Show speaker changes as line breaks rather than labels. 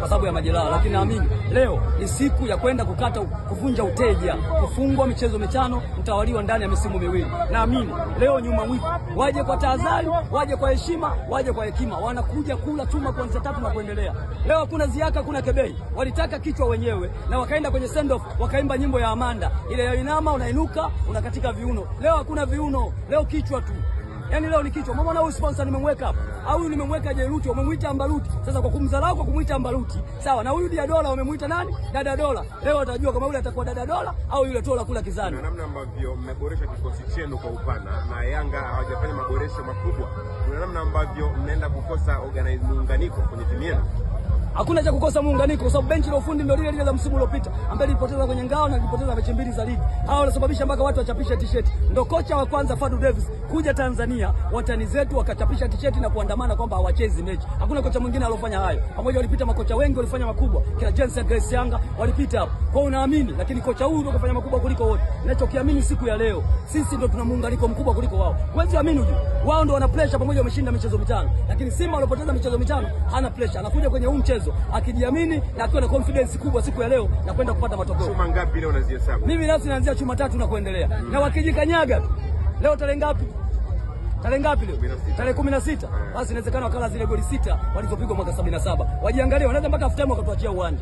kwa sababu ya majeraha, lakini naamini leo ni siku ya kwenda kuvunja uteja, kufungwa michezo mitano mtawaliwa ndani ya misimu miwili. Naamini leo nyuma wiki waje kwa tahadhari, waje kwa heshima, waje kwa hekima, wanakuja kula chuma kuanzia 3 na kuendelea. Leo hakuna ziaka, hakuna kebei, walitaka kichwa wenyewe na wakaenda kwenye send off wakaimba nyimbo ya Amanda ile ya inama unainuka unakatika viuno. Leo hakuna viuno, leo kichwa tu. Yaani leo ni kichwa. Mama na huyu sponsor nimemweka hapa. Au huyu nimemweka Jeruti, umemuita Ambaruti. Sasa kwa kumdharau kwa kumuita Ambaruti. Sawa, na huyu Dia Dola umemuita nani? Dada Dola. Leo watajua kama yule atakuwa Dada Dola au yule Tola kula kizani.
Na namna ambavyo mmeboresha kikosi chenu kwa upana na Yanga hawajafanya maboresho makubwa. Kuna namna ambavyo mnaenda kukosa muunganiko kwenye timu yenu.
Hakuna cha kukosa muunganiko kwa sababu benchi la ufundi ndio lile la msimu uliopita ambaye lilipoteza kwenye ngao na lilipoteza mechi 2 za ligi. Hao wanasababisha mpaka watu wachapishe t-shirt. Ndio kocha wa kwanza Fadu Davis kuja Tanzania, watani zetu wakachapisha t-shirt na kuandamana kwamba hawachezi mechi. Hakuna kocha mwingine aliyofanya hayo. Pamoja walipita makocha wengi walifanya makubwa. Kila Jensen Grace Yanga walipita hapo. Kwa unaamini, lakini kocha huyu ndio kafanya makubwa kuliko wote. Ninachokiamini siku ya leo, sisi ndio tuna muunganiko mkubwa kuliko wao. Huwezi amini uje. Wao ndio wana pressure pamoja wameshinda michezo mitano. Lakini Simba walipoteza michezo mitano, hana pressure. Anakuja kwenye huu mchezo akijiamini na akiwa na confidence kubwa siku ya leo na kwenda kupata matokeo.
Chuma ngapi leo unazihesabu?
Mimi nafsi naanzia chuma 3 na kuendelea. Na wakijikanyaga leo tarehe ngapi? Tarehe ngapi leo? Tarehe 16. Basi inawezekana wakala zile goli 6 walizopigwa mwaka 77. Wajiangalie, wanaweza mpaka half time wakatuachia uwanja.